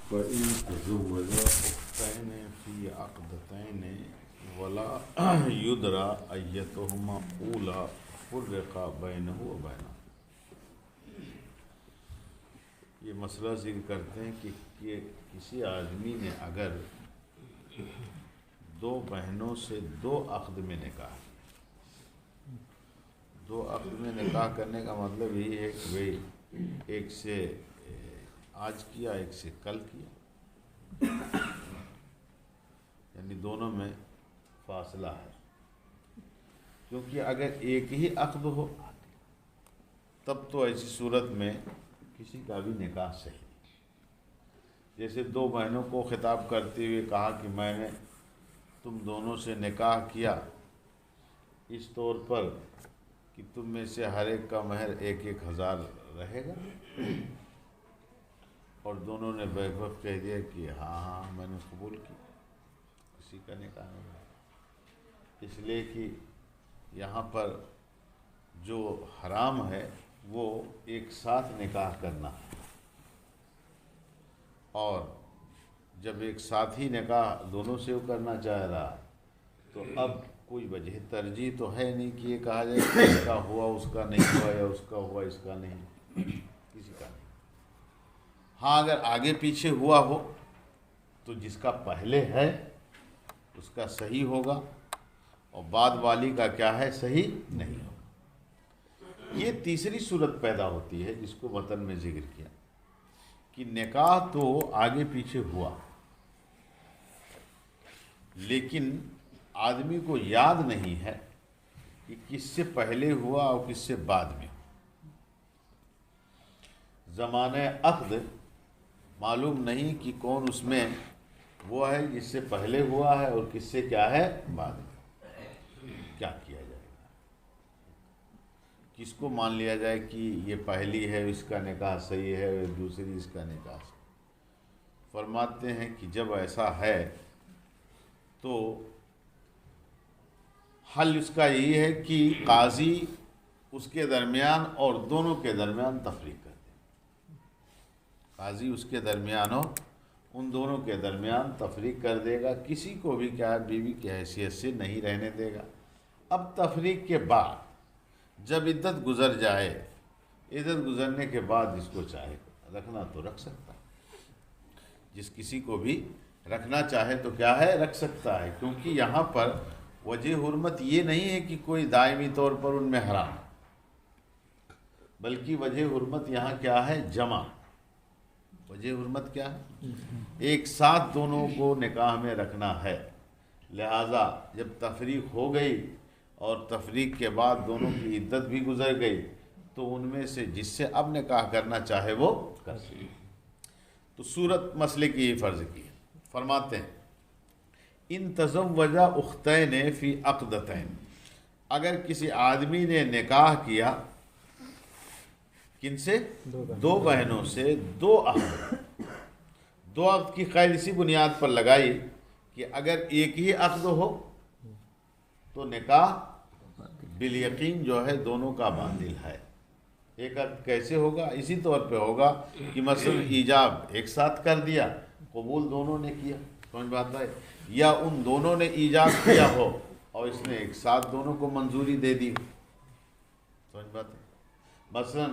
فإن تزوجا أختين في عقدتين ولا يدرى أيتهما أولى فرق بينه وبينها. یہ مسئلہ ذکر کرتے ہیں کہ کسی آدمی نے اگر دو بہنوں سے دو عقد میں نکاح، دو عقد میں نکاح کرنے کا مطلب یہی ہے کہ بھئی ایک سے آج کیا ایک سے کل کیا، یعنی دونوں میں فاصلہ ہے. کیونکہ اگر ایک ہی عقد ہو تب تو ایسی صورت میں کسی کا بھی نکاح صحیح. جیسے دو بہنوں کو خطاب کرتے ہوئے کہا کہ میں نے تم دونوں سے نکاح کیا اس طور پر کہ تم میں سے ہر ایک کا مہر 1,000 رہے گا، اور دونوں نے بیک وقت کہہ دیا کہ ہاں میں نے قبول کی، کسی کا نکاح نہیں ہے. اس لیے کہ یہاں پر جو حرام ہے وہ ایک ساتھ نکاح کرنا ہے، اور جب ایک ساتھ ہی نکاح دونوں سے کرنا چاہ رہا تو اب کوئی وجہ ترجیح تو ہے نہیں کہ یہ کہا جائے کہ اس کا ہوا اس کا نہیں ہوا، یا اس کا ہوا اس کا نہیں، کسی کا نہیں. ہاں اگر آگے پیچھے ہوا ہو تو جس کا پہلے ہے اس کا صحیح ہوگا، اور بعد والی کا کیا ہے، صحیح نہیں ہوگا. یہ تیسری صورت پیدا ہوتی ہے جس کو متن میں ذکر کیا کہ نکاح تو آگے پیچھے ہوا لیکن آدمی کو یاد نہیں ہے کہ کس سے پہلے ہوا اور کس سے بعد میں. زمانہ عقد معلوم نہیں کہ کون اس میں وہ ہے جس سے پہلے ہوا ہے اور کس سے کیا ہے بعد میں. کیا کیا جائے گا، کس کو مان لیا جائے کہ یہ پہلی ہے اس کا نکاح صحیح ہے اور دوسری اس کا نکاح صحیح. فرماتے ہیں کہ جب ایسا ہے تو حل اس کا یہی ہے کہ قاضی اس کے درمیان اور دونوں کے درمیان تفریق کر دے. قاضی اس کے درمیان اور ان دونوں کے درمیان تفریق کر دے گا، کسی کو بھی کیا ہے بیوی کی حیثیت سے نہیں رہنے دے گا. اب تفریق کے بعد جب عدت گزر جائے، عدت گزرنے کے بعد جس کو چاہے رکھنا تو رکھ سکتا ہے، جس کسی کو بھی رکھنا چاہے تو کیا ہے رکھ سکتا ہے. کیونکہ یہاں پر وجہ حرمت یہ نہیں ہے کہ کوئی دائمی طور پر ان میں حرام، بلکہ وجہ حرمت یہاں کیا ہے، جمع. وجہ حرمت کیا ہے، ایک ساتھ دونوں کو نکاح میں رکھنا ہے. لہذا جب تفریق ہو گئی اور تفریق کے بعد دونوں کی عدت بھی گزر گئی تو ان میں سے جس سے اب نکاح کرنا چاہے وہ کر سکے. تو صورت مسئلے کی فرض کی ہے. فرماتے ہیں ان تزوجا اختین فی عقدتین، اگر کسی آدمی نے نکاح کیا کن سے، دو بہنوں سے دو عقد. دو عقد کی قید اسی بنیاد پر لگائی کہ اگر ایک ہی عقد ہو تو نکاح بالیقین جو ہے دونوں کا باطل ہے. ایک عقد کیسے ہوگا، اسی طور پہ ہوگا کہ مثلا ایجاب ایک ساتھ کر دیا، قبول دونوں نے کیا، سمجھ بات ہے، یا ان دونوں نے ایجاب کیا ہو اور اس نے ایک ساتھ دونوں کو منظوری دے دی، سمجھ بات ہے. مثلا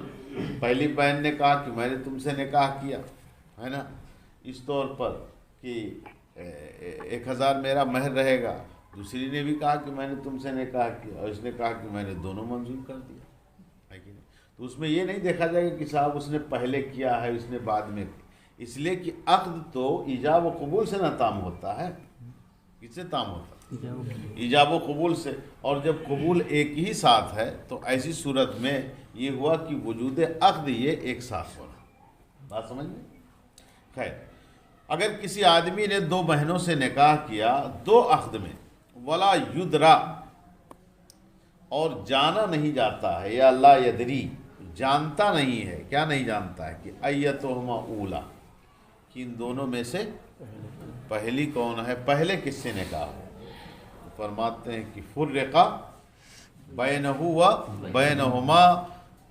پہلی بہن نے کہا کہ میں نے تم سے نکاح کیا ہے نا، اس طور پر کہ 1,000 میرا مہر رہے گا. دوسری نے بھی کہا کہ میں نے تم سے نکاح کیا اور اس نے کہا کہ میں نے دونوں منظور کر دیا ہے کہ نہیں. تو اس میں یہ نہیں دیکھا جائے گا کہ صاحب اس نے پہلے کیا ہے اس نے بعد میں کیا، اس لیے کہ عقد تو ایجاب و قبول سے نہ تام ہوتا ہے. کس سے تام ہوتا ہے، ایجاب و قبول سے. اور جب قبول ایک ہی ساتھ ہے تو ایسی صورت میں یہ ہوا کہ وجود عقد یہ ایک ساتھ ہو رہا. بات سمجھ میں. خیر، اگر کسی آدمی نے دو بہنوں سے نکاح کیا دو عقد میں، ولا یدرا، اور جانا نہیں جاتا ہے، یا لا یدری، جانتا نہیں ہے. کیا نہیں جانتا ہے کہ ایتہما اولا، کہ ان دونوں میں سے پہلی کون ہے، پہلے کس سے نکاح ہو. فرماتے ہیں کہ فرقا بینہ و بینہما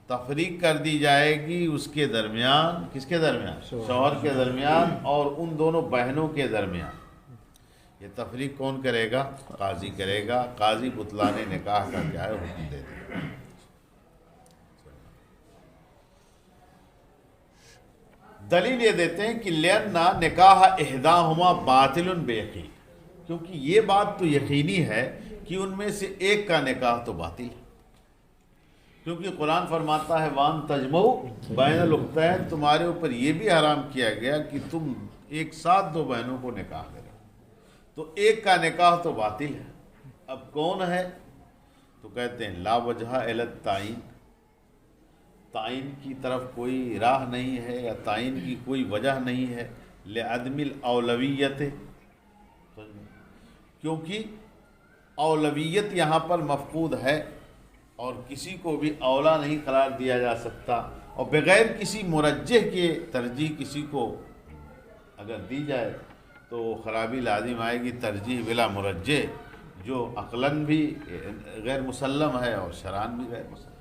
تفریق کر دی جائے گی اس کے درمیان، کس کے درمیان؟ شوہر کے درمیان اور ان دونوں بہنوں کے درمیان۔ یہ تفریق کون کرے گا؟ قاضی کرے گا۔ قاضی بطلان نکاح کا کیا ہے حکم دے دے گا۔ دلیل یہ دیتے ہیں کہ لِأَنَّ نکاح احداہما باطل بیقین، کیونکہ یہ بات تو یقینی ہے کہ ان میں سے ایک کا نکاح تو باطل ہے، کیونکہ قرآن فرماتا ہے وان تجمعوا بین الاختین، تمہارے اوپر یہ بھی حرام کیا گیا کہ تم ایک ساتھ دو بہنوں کو نکاح کرو، تو ایک کا نکاح تو باطل ہے۔ اب کون ہے؟ تو کہتے ہیں لا وجہ الی التعین، تعین کی طرف کوئی راہ نہیں ہے یا تعین کی کوئی وجہ نہیں ہے، لعدم الاولویت، کیونکہ اولویت یہاں پر مفقود ہے اور کسی کو بھی اولا نہیں قرار دیا جا سکتا، اور بغیر کسی مرجح کے ترجیح کسی کو اگر دی جائے تو خرابی لازم آئے گی۔ ترجیح بلا مرجح جو عقلاً بھی غیر مسلم ہے اور شرعاً بھی غیر مسلم۔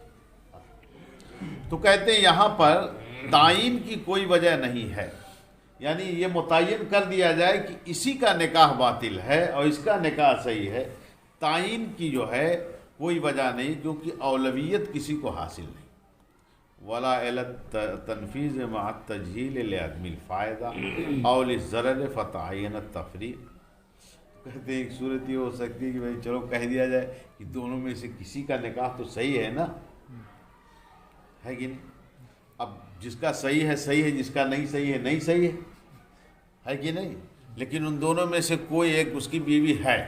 تو کہتے ہیں یہاں پر تعین کی کوئی وجہ نہیں ہے، یعنی یہ متعین کر دیا جائے کہ اسی کا نکاح باطل ہے اور اس کا نکاح صحیح ہے، تعین کی جو ہے کوئی وجہ نہیں، کیونکہ اولویت کسی کو حاصل نہیں۔ ولا تنفیذ مع التجہیل لعدم الفائدہ او للضرر فتعین التفریق۔ کہتے ہیں ایک صورت یہ ہو سکتی ہے کہ بھائی چلو کہہ دیا جائے کہ دونوں میں سے کسی کا نکاح تو صحیح ہے نا، ہے کہ نہیں؟ اب جس کا صحیح ہے صحیح ہے، جس کا نہیں صحیح ہے نہیں صحیح ہے کہ نہیں؟ لیکن ان دونوں میں سے کوئی ایک اس کی بیوی ہے،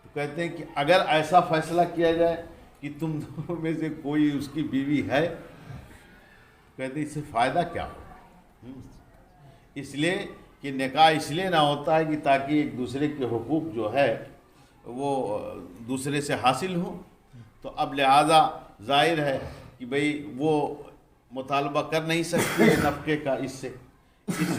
تو کہتے ہیں کہ اگر ایسا فیصلہ کیا جائے کہ تم دونوں میں سے کوئی اس کی بیوی ہے، کہتے ہیں اس سے فائدہ کیا ہو؟ اس لیے کہ نکاح اس لیے نہ ہوتا ہے کہ تاکہ ایک دوسرے کے حقوق جو ہے وہ دوسرے سے حاصل ہوں، تو اب لہذا ظاہر ہے کہ بھئی وہ مطالبہ کر نہیں سکتی ہے نفقے کا، اس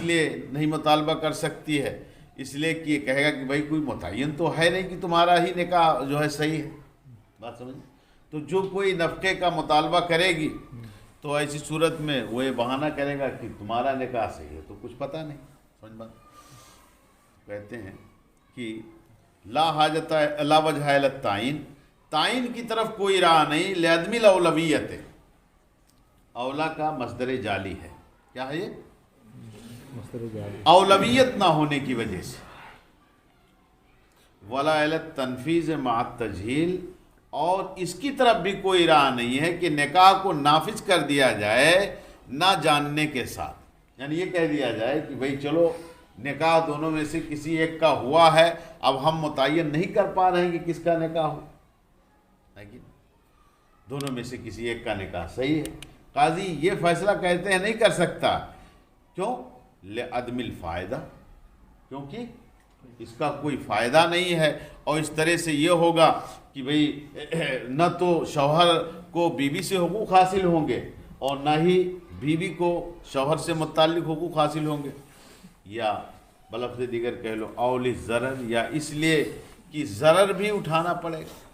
لیے نہیں مطالبہ کر سکتی ہے، اس لیے کہ یہ کہے گا کہ بھئی کوئی متعین تو ہے نہیں کہ تمہارا ہی نکاح جو ہے صحیح ہے، بات سمجھ؟ تو جو کوئی نفقے کا مطالبہ کرے گی تو ایسی صورت میں وہ یہ بہانہ کرے گا کہ تمہارا نکاح صحیح ہے، تو کچھ پتہ نہیں، سمجھ بات؟ کہتے ہیں کہ لا حاجت لا وجہ الی التعین، تعین کی طرف کوئی راہ نہیں، لعدم الاولویت، اولا کا مصدر جعلی ہے، کیا ہے یہ؟ مصدر جعلی، اولویت نہ ہونے کی وجہ سے، ولا الی التنفیذ مع التجہیل، اور اس کی طرف بھی کوئی راہ نہیں ہے کہ نکاح کو نافذ کر دیا جائے نہ جاننے کے ساتھ، یعنی یہ کہہ دیا جائے کہ بھئی چلو نکاح دونوں میں سے کسی ایک کا ہوا ہے، اب ہم متعین نہیں کر پا رہے ہیں کہ کس کا نکاح ہو، لیکن دونوں میں سے کسی ایک کا نکاح صحیح ہے، قاضی یہ فیصلہ کہتے ہیں نہیں کر سکتا، کیوں؟ لعدم الفائدہ، کیونکہ اس کا کوئی فائدہ نہیں ہے، اور اس طرح سے یہ ہوگا کہ بھئی نہ تو شوہر کو بیوی سے حقوق حاصل ہوں گے اور نہ ہی بیوی کو شوہر سے متعلق حقوق حاصل ہوں گے، یا بلفظ دیگر کہہ لو اول ضرر، یا اس لیے کہ ضرر بھی اٹھانا پڑے گا،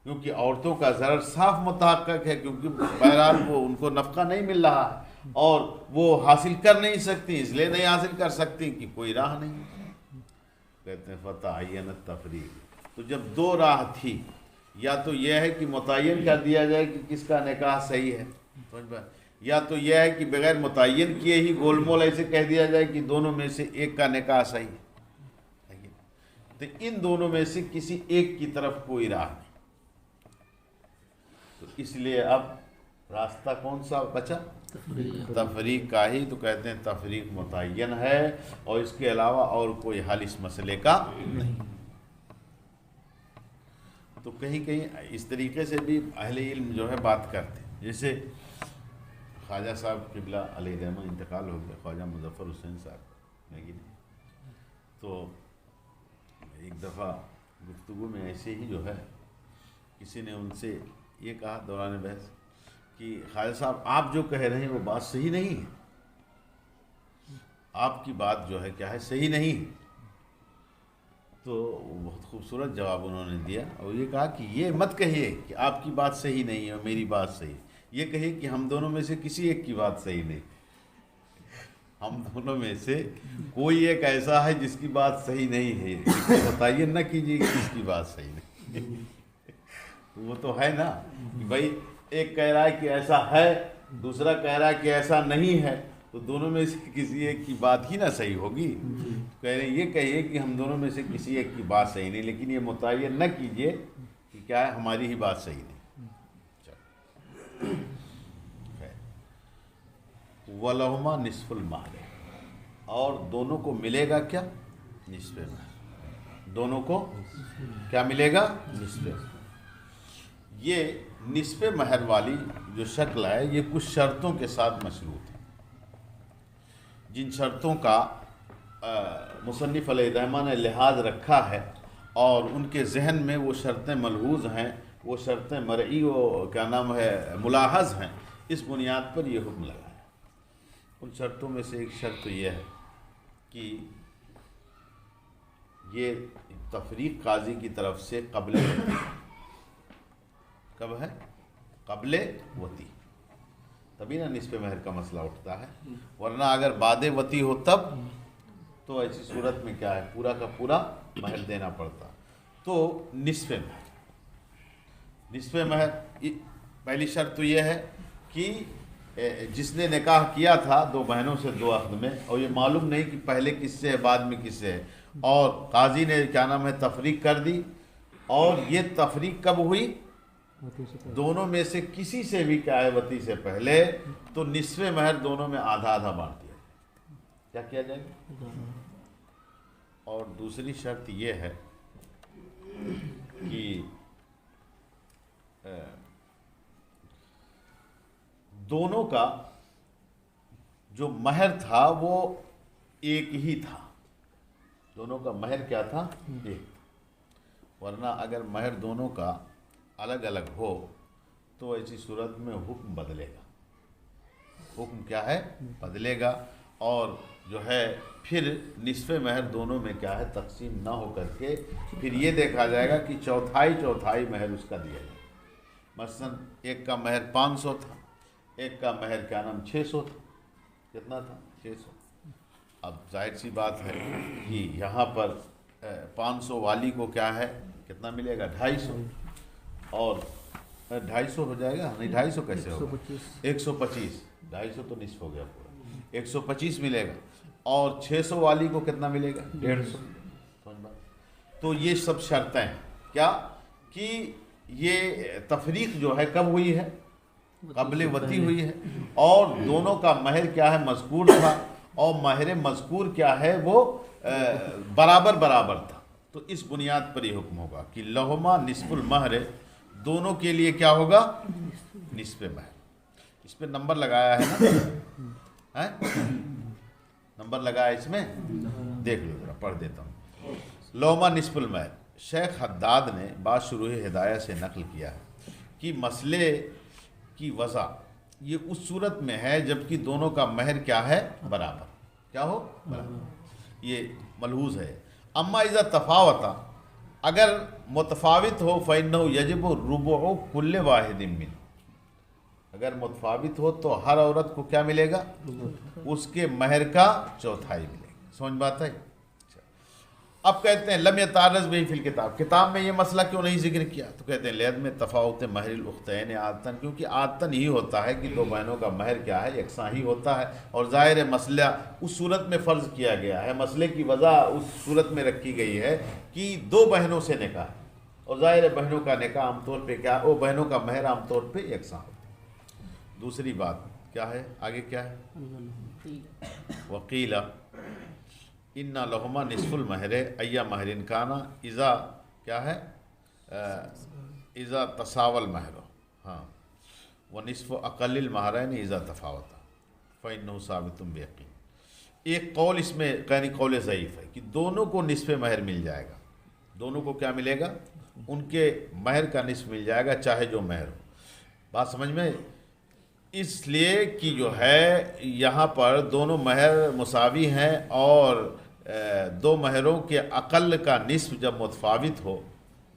کیونکہ عورتوں کا ضرر صاف متحقق ہے، کیونکہ بہرحال وہ ان کو نفقہ نہیں مل رہا ہے اور وہ حاصل کر نہیں سکتی، اس لیے نہیں حاصل کر سکتی کہ کوئی راہ نہیں، کہتے ہیں فتعین التفریق۔ تو جب دو راہ تھی، یا تو یہ ہے کہ متعین کر دیا جائے کہ کس کا نکاح صحیح ہے، سمجھ پائے، یا تو یہ ہے کہ بغیر متعین کیے ہی گول مول ایسے کہہ دیا جائے کہ دونوں میں سے ایک کا نکاح صحیح ہے، تو ان دونوں میں سے کسی ایک کی طرف کوئی راہ نہیں، تو اس لیے اب راستہ کون سا بچا؟ تفریق کا ہی، تو کہتے ہیں تفریق متعین ہے اور اس کے علاوہ اور کوئی حل اس مسئلے کا نہیں۔ تو کہیں کہیں اس طریقے سے بھی اہل علم جو ہے بات کرتے ہیں، جیسے خواجہ صاحب قبلہ علیہ رحمہ انتقال ہو گیا، خواجہ مظفر حسین صاحب، لیکن تو ایک دفعہ گفتگو میں ایسے ہی جو ہے کسی نے ان سے یہ کہا دوران بحث کہ خواجہ صاحب آپ جو کہہ رہے ہیں وہ بات صحیح نہیں ہے، آپ کی بات جو ہے کیا ہے صحیح نہیں ہے، تو بہت خوبصورت جواب انہوں نے دیا اور یہ کہا کہ یہ مت کہیے کہ آپ کی بات صحیح نہیں ہے اور میری بات صحیح، یہ کہیے کہ ہم دونوں میں سے کسی ایک کی بات صحیح نہیں، ہم دونوں میں سے کوئی ایک ایسا ہے جس کی بات صحیح نہیں ہے، لیکن متعین نہ کیجیے کہ کس کی بات صحیح نہیں وہ تو ہے نا کہ بھائی ایک کہہ رہا ہے کہ ایسا ہے، دوسرا کہہ رہا ہے کہ ایسا نہیں ہے، تو دونوں میں سے کسی ایک کی بات ہی نہ صحیح ہوگی۔ کہہ رہے ہیں یہ کہیے کہ ہم دونوں میں سے کسی ایک کی بات صحیح نہیں، لیکن یہ متعین نہ کیجیے کہ کیا ہے ہماری ہی بات صحیح نہیں۔ وَلَهُمَا نِصْفُ الْمَهْرِ، اور دونوں کو ملے گا کیا؟ نصف مہر، دونوں کو کیا ملے گا؟ نصف مہر۔ یہ نصف مہر والی جو شکل ہے یہ کچھ شرطوں کے ساتھ مشروط ہے، جن شرطوں کا مصنف علیہ الرحمہ نے لحاظ رکھا ہے اور ان کے ذہن میں وہ شرطیں ملحوظ ہیں، وہ شرطیں مرئی و کیا نام ہے ملاحظ ہیں، اس بنیاد پر یہ حکم لگا ہے۔ ان شرطوں میں سے ایک شرط یہ ہے کہ یہ تفریق قاضی کی طرف سے قبل وطی، کب ہے؟ قبل وطی، تبھی نہ نصف مہر کا مسئلہ اٹھتا ہے، ورنہ اگر بعد وطی ہو تب تو ایسی صورت میں کیا ہے پورا کا پورا مہر دینا پڑتا۔ تو نصف مہر، نصف مہر پہلی شرط تو یہ ہے کہ جس نے نکاح کیا تھا دو بہنوں سے دو عقد میں، اور یہ معلوم نہیں کہ پہلے کس سے ہے بعد میں کس سے ہے، اور قاضی نے کیا نام ہے تفریق کر دی، اور یہ تفریق کب ہوئی؟ دونوں میں سے کسی سے بھی کیا ہے وطی سے پہلے، تو نصف مہر دونوں میں آدھا آدھا بانٹ دیا جائے۔ کیا کیا جائے گا؟ اور دوسری شرط یہ ہے کہ دونوں کا جو مہر تھا وہ ایک ہی تھا، دونوں کا مہر کیا تھا؟ ایک، ورنہ اگر مہر دونوں کا الگ الگ ہو تو ایسی صورت میں حکم بدلے گا، حکم کیا ہے بدلے گا، اور جو ہے پھر نصف مہر دونوں میں کیا ہے تقسیم نہ ہو کر کے پھر یہ دیکھا جائے گا کہ چوتھائی چوتھائی مہر اس کا دیا جائے۔ مثلا ایک کا مہر 500 تھا، ایک کا مہر کیا نام 600 تھا، کتنا تھا؟ 600۔ اب ظاہر سی بات ہے کہ یہاں پر 500 والی کو کیا ہے کتنا ملے گا؟ 250، اور 250 ہو جائے گا، نہیں 250 کیسے ہوگا؟ 125، 250 تو نصف ہو گیا پورا، 125 ملے گا، اور 600 والی کو کتنا ملے گا؟ 150۔ تو یہ سب شرطیں ہیں کیا کہ یہ تفریق جو ہے کب ہوئی ہے؟ قبل وطی ہوئی ہے، اور دونوں کا مہر کیا ہے مذکور تھا، اور مہر مذکور کیا ہے وہ برابر برابر تھا، تو اس بنیاد پر یہ حکم ہوگا کہ لہما نصف المہر، دونوں کے لیے کیا ہوگا؟ نصف مہر۔ اس پہ نمبر لگایا ہے نا، نمبر لگایا اس میں، دیکھ لو ذرا، پڑھ دیتا ہوں۔ لہما نصف المہر، شیخ حداد نے بعض شروح ہدایہ سے نقل کیا ہے کہ مسئلے کی وضع یہ اس صورت میں ہے جبکہ دونوں کا مہر کیا ہے برابر، کیا ہو برابر، یہ ملحوظ ہے۔ اما اذا تفاوتا، اگر متفاوت ہو فإنه یجب ربع کل واحد من، اگر متفاوت ہو تو ہر عورت کو کیا ملے گا؟ اس کے مہر کا چوتھائی ملے گا۔ سمجھ بات ہے؟ اب کہتے ہیں لم یتعرض به فی الکتاب، کتاب میں یہ مسئلہ کیوں نہیں ذکر کیا؟ تو کہتے ہیں لعدم تفاوت مہر الاختین عادتاً، کیونکہ عادتاً ہی ہوتا ہے کہ دو بہنوں کا مہر کیا ہے یکساں ہی ہوتا ہے، اور ظاہر مسئلہ اس صورت میں فرض کیا گیا ہے، مسئلے کی وضع اس صورت میں رکھی گئی ہے کہ دو بہنوں سے نکاح، اور ظاہر بہنوں کا نکاح عام طور پہ کیا، وہ بہنوں کا مہر عام طور پہ یکساں ہوتا ہے۔ دوسری بات کیا ہے آگے، کیا ہے؟ وقیل ان لہما نصف المہر ایا مہرن کانا اذا، کیا ہے؟ اذا تساول مہر، ہاں، ونصف اقل المہرین اذا تفاوتا فانہ ثابت بیقین۔ ایک قول اس میں یعنی قول ضعیف ہے کہ دونوں کو نصف مہر مل جائے گا، دونوں کو کیا ملے گا؟ ان کے مہر کا نصف مل جائے گا چاہے جو مہر ہو۔ بات سمجھ میں؟ اس لیے کہ جو ہے یہاں پر دونوں مہر مساوی ہیں، اور دو مہروں کے اقل کا نصف جب متفاوت ہو،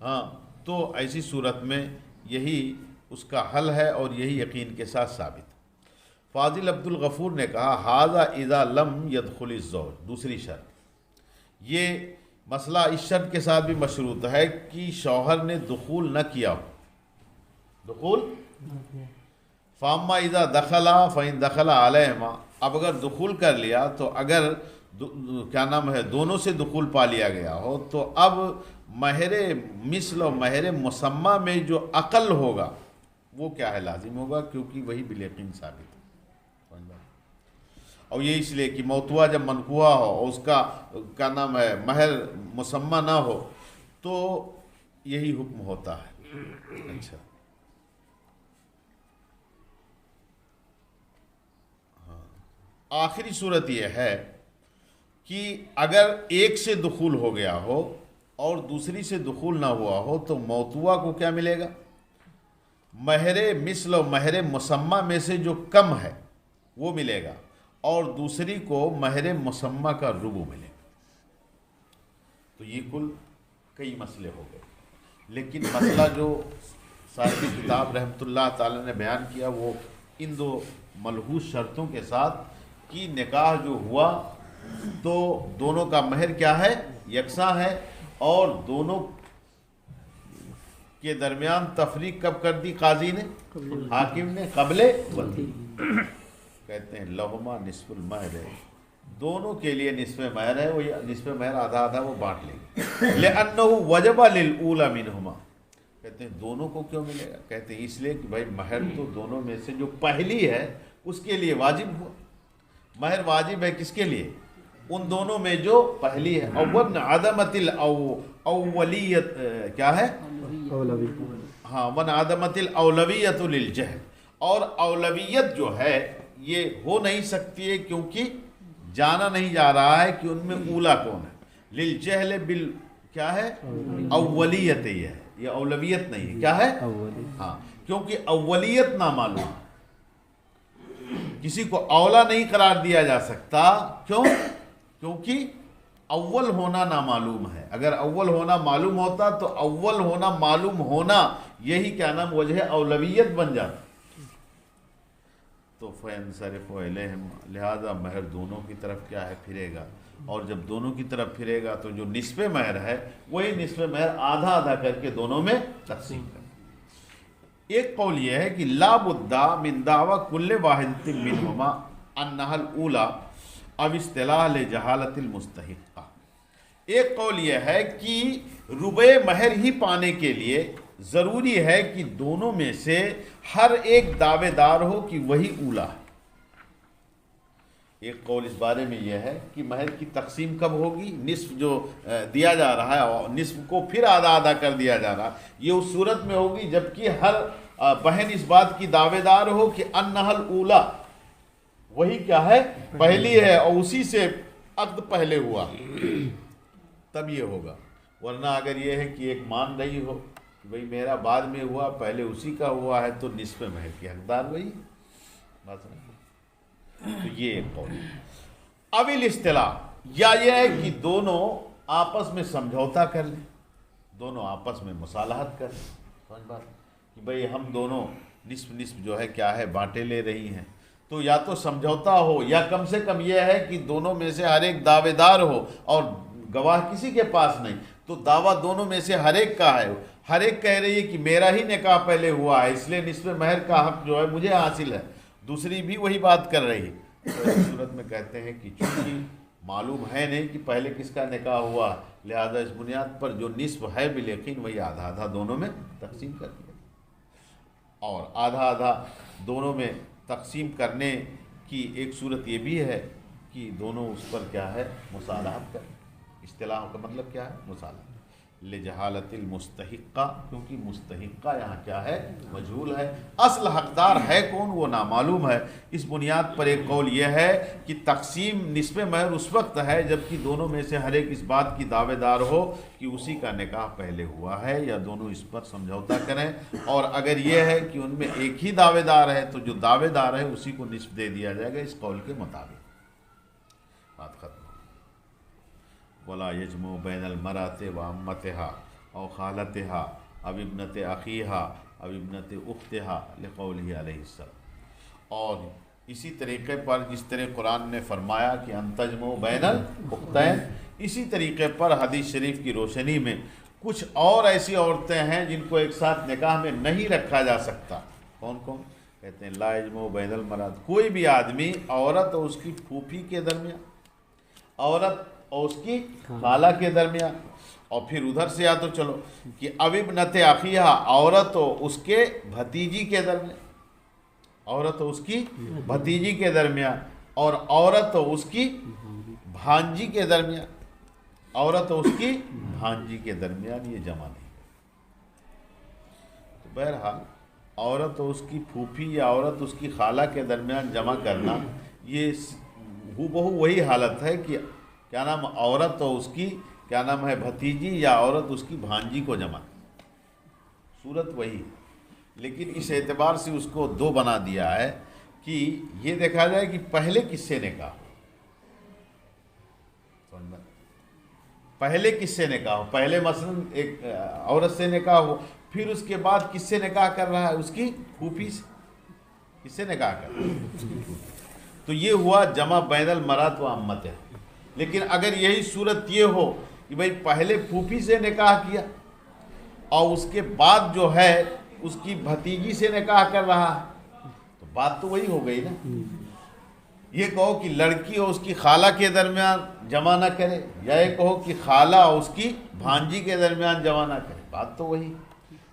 ہاں، تو ایسی صورت میں یہی اس کا حل ہے اور یہی یقین کے ساتھ ثابت۔ فاضل عبد الغفور نے کہا ھذا اذا لم يدخل الزوج، دوسری شرط، یہ مسئلہ اس شرط کے ساتھ بھی مشروط ہے کہ شوہر نے دخول نہ کیا ہو، دخول، فاما اذا دخلا فإن دخل علیہما، اب اگر دخول کر لیا تو اگر کیا نام ہے دونوں سے دخول پا لیا گیا ہو تو اب مہر مثل و مہر مسمہ میں جو عقل ہوگا وہ کیا ہے لازم ہوگا، کیونکہ وہی بالیقین ثابت ہے۔ اور یہ اس لیے کہ موتوا جب منقوہ ہو اور اس کا کیا نام ہے مہر مسمہ نہ ہو تو یہی حکم ہوتا ہے۔ اچھا، آخری صورت یہ ہے کہ اگر ایک سے دخول ہو گیا ہو اور دوسری سے دخول نہ ہوا ہو تو موتوا کو کیا ملے گا؟ مہر مثل و مہر مسمہ میں سے جو کم ہے وہ ملے گا، اور دوسری کو مہر مسمہ کا ربع ملے گا۔ تو یہ کل کئی مسئلے ہو گئے، لیکن مسئلہ جو صاحب کتاب رحمۃ اللہ تعالی نے بیان کیا وہ ان دو ملحوظ شرطوں کے ساتھ کہ نکاح جو ہوا تو دونوں کا مہر کیا ہے؟ یکساں ہے، اور دونوں کے درمیان تفریق کب کر دی قاضی نے، حاکم نے؟ قبل وطی، کہتے ہیں لہما نصف المہر ہے، دونوں کے لیے نصف مہر ہے، وہ نصف مہر آدھا آدھا وہ بانٹ لیں گے۔ لأنہ وجب للأولی منہما، کہتے ہیں دونوں کو کیوں ملے گا؟ کہتے ہیں اس لیے کہ بھائی مہر تو دونوں میں سے جو پہلی ہے اس کے لیے واجب ہوا، مہر واجب ہے کس کے لیے؟ ان دونوں میں جو پہلی ہے۔ اول عدمت الاولیت، کیا ہے؟ ہاں، ون عدمت الاولویت للجہل، اور اولویت جو ہے یہ ہو نہیں سکتی ہے کیونکہ جانا نہیں جا رہا ہے کہ ان میں اولا کون ہے۔ للجہل بال، کیا ہے؟ اولیت، یہ اولویت نہیں ہے، کیا ہے؟ ہاں، کیونکہ اولیت نامعلوم ہے، کسی کو اولا نہیں قرار دیا جا سکتا، کیوں؟ کیونکہ اول ہونا نامعلوم ہے۔ اگر اول ہونا معلوم ہوتا تو اول ہونا معلوم ہونا یہی کیا نام وجہ اولویت بن جاتا۔ تو فَيَنْصَرِفُ إِلَيْهِمْ، لہذا مہر دونوں کی طرف کیا ہے؟ پھرے گا، اور جب دونوں کی طرف پھرے گا تو جو نصف مہر ہے وہی نصف مہر آدھا آدھا کر کے دونوں میں تقسیم کر۔ ایک قول یہ ہے کہ لا بد من دعوی کل واحد منہما انہا الاولی اب اصطلاح لجہالت المستحقہ۔ ایک قول یہ ہے کہ ربع مہر ہی پانے کے لیے ضروری ہے کہ دونوں میں سے ہر ایک دعوے دار ہو کہ وہی اولا ہے۔ ایک قول اس بارے میں یہ ہے کہ مہر کی تقسیم کب ہوگی؟ نصف جو دیا جا رہا ہے اور نصف کو پھر آدھا آدھا کر دیا جا رہا ہے، یہ اس صورت میں ہوگی جبکہ ہر بہن اس بات کی دعوے دار ہو کہ انہا الاولی، وہی کیا ہے؟ پہلی ہے، اور اسی سے عقد پہلے ہوا، تب یہ ہوگا۔ ورنہ اگر یہ ہے کہ ایک مان رہی ہو کہ بھئی میرا بعد میں ہوا، پہلے اسی کا ہوا ہے، تو نصف مہر کی حقدار وہی ہے۔ تو یہ ایک قول۔ اب الاصطلاح، یا یہ ہے کہ دونوں آپس میں سمجھوتا کر لیں، دونوں آپس میں مصالحت کر لیں، سمجھ بات کہ بھئی ہم دونوں نصف نصف جو ہے کیا ہے بانٹے لے رہی ہیں، تو یا تو سمجھوتا ہو یا کم سے کم یہ ہے کہ دونوں میں سے ہر ایک دعوے دار ہو اور گواہ کسی کے پاس نہیں، تو دعویٰ دونوں میں سے ہر ایک کا ہے، ہر ایک کہہ رہی ہے کہ میرا ہی نکاح پہلے ہوا ہے اس لیے نصف مہر کا حق جو ہے مجھے حاصل ہے، دوسری بھی وہی بات کر رہی ہے۔ تو اس صورت میں کہتے ہیں کہ چونکہ معلوم ہے نہیں کہ پہلے کس کا نکاح ہوا، لہذا اس بنیاد پر جو نصف ہے بالیقین وہی آدھا آدھا دونوں میں تقسیم کر دیا، اور آدھا آدھا دونوں میں تقسیم کرنے کی ایک صورت یہ بھی ہے کہ دونوں اس پر کیا ہے مصالحت کریں۔ اصطلاح کا مطلب کیا ہے؟ مصالحت، لجہالت المستحقہ، کیونکہ مستحقہ یہاں کیا ہے؟ مجہول ہے، اصل حقدار ہے کون وہ نامعلوم ہے۔ اس بنیاد پر ایک قول یہ ہے کہ تقسیم نصف مہر اس وقت ہے جبکہ دونوں میں سے ہر ایک اس بات کی دعوے دار ہو کہ اسی کا نکاح پہلے ہوا ہے، یا دونوں اس پر سمجھوتا کریں، اور اگر یہ ہے کہ ان میں ایک ہی دعوے دار ہے تو جو دعوے دار ہے اسی کو نصف دے دیا جائے گا اس قول کے مطابق۔ بات ختم۔ ولا یجمع بین المرأۃ و عمتہا او خالتہا او ابنت اخیہا او ابنت اختہا لقولہ علیہ السلام. اور اسی طریقے پر جس طرح قرآن نے فرمایا کہ ان تجمعوا بین الاختین، اسی طریقے پر حدیث شریف کی روشنی میں کچھ اور ایسی عورتیں ہیں جن کو ایک ساتھ نکاح میں نہیں رکھا جا سکتا. کون کون؟ کہتے ہیں لا یجمع بین المرأۃ، کوئی بھی آدمی عورت اور اس کی پھوپھی کے درمیان، عورت اور اس کی خالہ کے درمیان، اور پھر ادھر سے یا تو چلو کہ اب ابنت اخیہا، عورت اور اس کے بھتیجی کے درمیان، عورت اور اس کی بھتیجی کے درمیان، اور عورت اور اس کی بھانجی کے درمیان، عورت اور اس کی بھانجی کے درمیان یہ جمع نہیں. تو بہرحال عورت اور اس کی پھوپھی یا عورت اس کی خالہ کے درمیان جمع کرنا یہ ہو بہو وہی حالت ہے کہ کیا نام عورت اور اس کی کیا نام ہے بھتیجی یا عورت اس کی بھانجی کو جمع، صورت وہی. لیکن اس اعتبار سے اس کو دو بنا دیا ہے کہ یہ دیکھا جائے کہ پہلے کس سے نکاح ہو، پہلے کس سے نکاح ہو. پہلے مثلا ایک عورت سے نکاح ہو، پھر اس کے بعد کس سے نکاح کر رہا ہے؟ اس کی پھوپھی سے. کس سے نکاح کر رہا ہے؟ تو یہ ہوا جمع بین المرأۃ و عمتہا. لیکن اگر یہی صورت یہ ہو کہ بھئی پہلے پھوپھی سے نکاح کیا اور اس کے بعد جو ہے اس کی بھتیجی سے نکاح کر رہا ہے، تو بات تو وہی ہو گئی نا. یہ کہو کہ لڑکی اور اس کی خالہ کے درمیان جمع نہ کرے، یا یہ کہو کہ خالہ اور اس کی بھانجی کے درمیان جمع نہ کرے، بات تو وہی.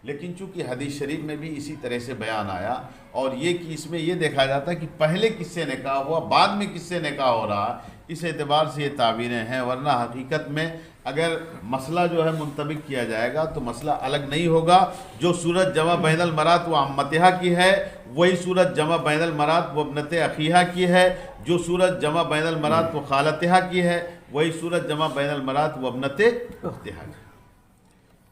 لیکن چونکہ حدیث شریف میں بھی اسی طرح سے بیان آیا، اور یہ کہ اس میں یہ دیکھا جاتا ہے کہ پہلے کس سے نکاح ہوا، بعد میں کس سے نکاح ہو رہا، اس اعتبار سے یہ تعبیریں ہیں. ورنہ حقیقت میں اگر مسئلہ جو ہے منطبق کیا جائے گا تو مسئلہ الگ نہیں ہوگا. جو صورت جمع بین المرأۃ و عمتہا کی ہے وہی صورت جمع بین المرأۃ و ابنت اخیہا کی ہے. جو صورت جمع بین المرأۃ و خالتہا کی ہے وہی صورت جمع بین المرأۃ و ابنت اختہا کی.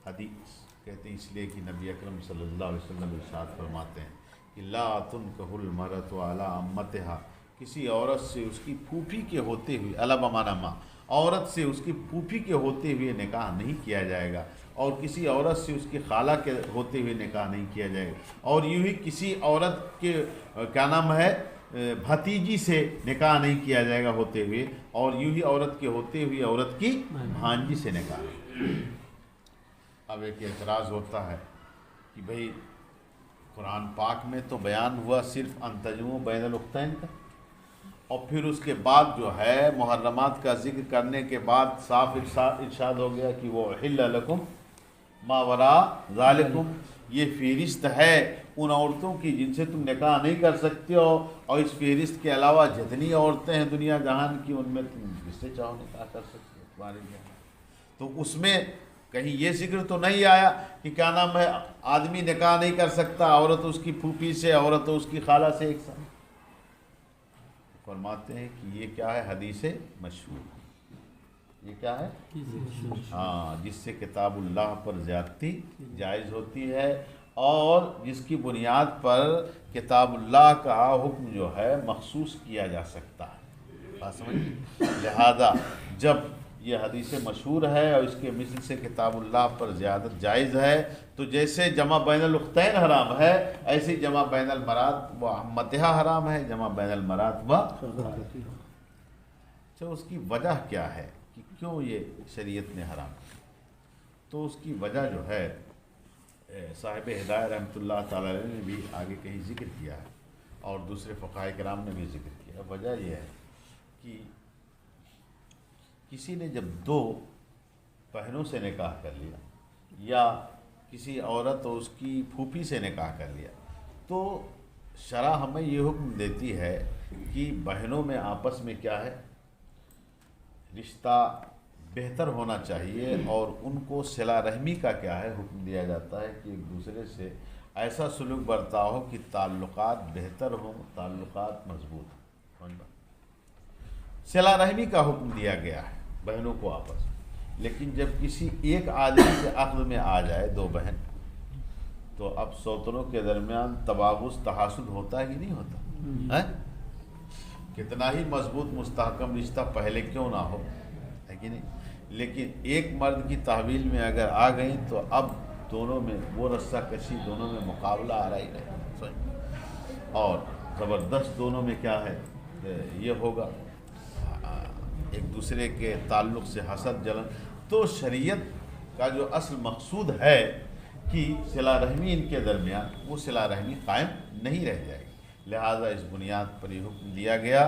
حدیث کہتے ہیں اس لیے کہ نبی اکرم صلی اللہ علیہ وسلم ارشاد فرماتے ہیں کہ لا تنکح المرأۃ علی عمتہا، کسی عورت سے اس کی پھوپھی کے ہوتے ہوئے، علی بمعنی ماں، عورت سے اس کی پھوپھی کے ہوتے ہوئے نکاح نہیں کیا جائے گا، اور کسی عورت سے اس کی خالہ کے ہوتے ہوئے نکاح نہیں کیا جائے گا، اور یوں ہی کسی عورت کے کیا نام ہے بھتیجی سے نکاح نہیں کیا جائے گا ہوتے ہوئے، اور یوں ہی عورت کے ہوتے ہوئے عورت کی بھانجی سے نکاح. اب ایک اعتراض ہوتا ہے کہ بھئی قرآن پاک میں تو بیان ہوا صرف ان تجمعوا بین الاختین کا، اور پھر اس کے بعد جو ہے محرمات کا ذکر کرنے کے بعد صاف ارشاد ہو گیا کہ وہ احل لکم ما وراء ذالکم، یہ فہرست ہے ان عورتوں کی جن سے تم نکاح نہیں کر سکتے ہو، اور اس فہرست کے علاوہ جتنی عورتیں ہیں دنیا جہان کی ان میں تم جس سے چاہو نکاح کر سکتے ہو تمہارے لیے. تو اس میں کہیں یہ ذکر تو نہیں آیا کہ کیا نام ہے آدمی نکاح نہیں کر سکتا عورت اس کی پھوپھی سے، عورت اس کی خالہ سے ایک ساتھ. فرماتے ہیں کہ یہ کیا ہے؟ حدیث مشہور. یہ کیا ہے؟ ہاں، جس سے کتاب اللہ پر زیادتی جائز ہوتی ہے، اور جس کی بنیاد پر کتاب اللہ کا حکم جو ہے مخصوص کیا جا سکتا ہے. بات سمجھ؟ لہذا جب یہ حدیث مشہور ہے اور اس کے مثل سے کتاب اللہ پر زیادت جائز ہے، تو جیسے جمع بین الاختین حرام ہے ایسے جمع بین المرأۃ و عمتہا حرام ہے، جمع بین المرأۃ و. اچھا، اس کی وجہ کیا ہے کہ کیوں یہ شریعت نے حرام کیا؟ تو اس کی وجہ جو ہے صاحب ہدایہ رحمۃ اللہ تعالی علیہ نے بھی آگے کہیں ذکر کیا ہے، اور دوسرے فقہاء کرام نے بھی ذکر کیا. وجہ یہ ہے کہ کسی نے جب دو بہنوں سے نکاح کر لیا، یا کسی عورت اور اس کی پھوپھی سے نکاح کر لیا، تو شرع ہمیں یہ حکم دیتی ہے کہ بہنوں میں آپس میں کیا ہے رشتہ بہتر ہونا چاہیے، اور ان کو صلہ رحمی کا کیا ہے حکم دیا جاتا ہے کہ ایک دوسرے سے ایسا سلوک برتاؤ ہو کہ تعلقات بہتر ہوں، تعلقات مضبوط ہوں. صلہ رحمی کا حکم دیا گیا ہے بہنوں کو آپس. لیکن جب کسی ایک آدمی سے عقد میں آ جائے دو بہن، تو اب سوتروں کے درمیان تباغض تحاسد ہوتا ہے کہ نہیں ہوتا؟ کتنا ہی مضبوط مستحکم رشتہ پہلے کیوں نہ ہو، ہے کہ نہیں؟ لیکن ایک مرد کی تحویل میں اگر آ گئیں تو اب دونوں میں وہ رسہ کشی، دونوں میں مقابلہ آ رہا ہی نہیں، اور زبردست دونوں میں کیا ہے یہ ہوگا ایک دوسرے کے تعلق سے حسد جلن. تو شریعت کا جو اصل مقصود ہے کہ صلہ رحمی ان کے درمیان، وہ صلہ رحمی قائم نہیں رہ جائے گی. لہٰذا اس بنیاد پر یہ حکم دیا گیا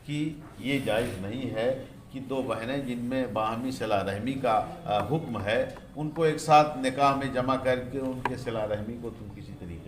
کہ یہ جائز نہیں ہے کہ دو بہنیں جن میں باہمی صلہ رحمی کا حکم ہے ان کو ایک ساتھ نکاح میں جمع کر کے ان کے صلہ رحمی کو تم کسی طریقے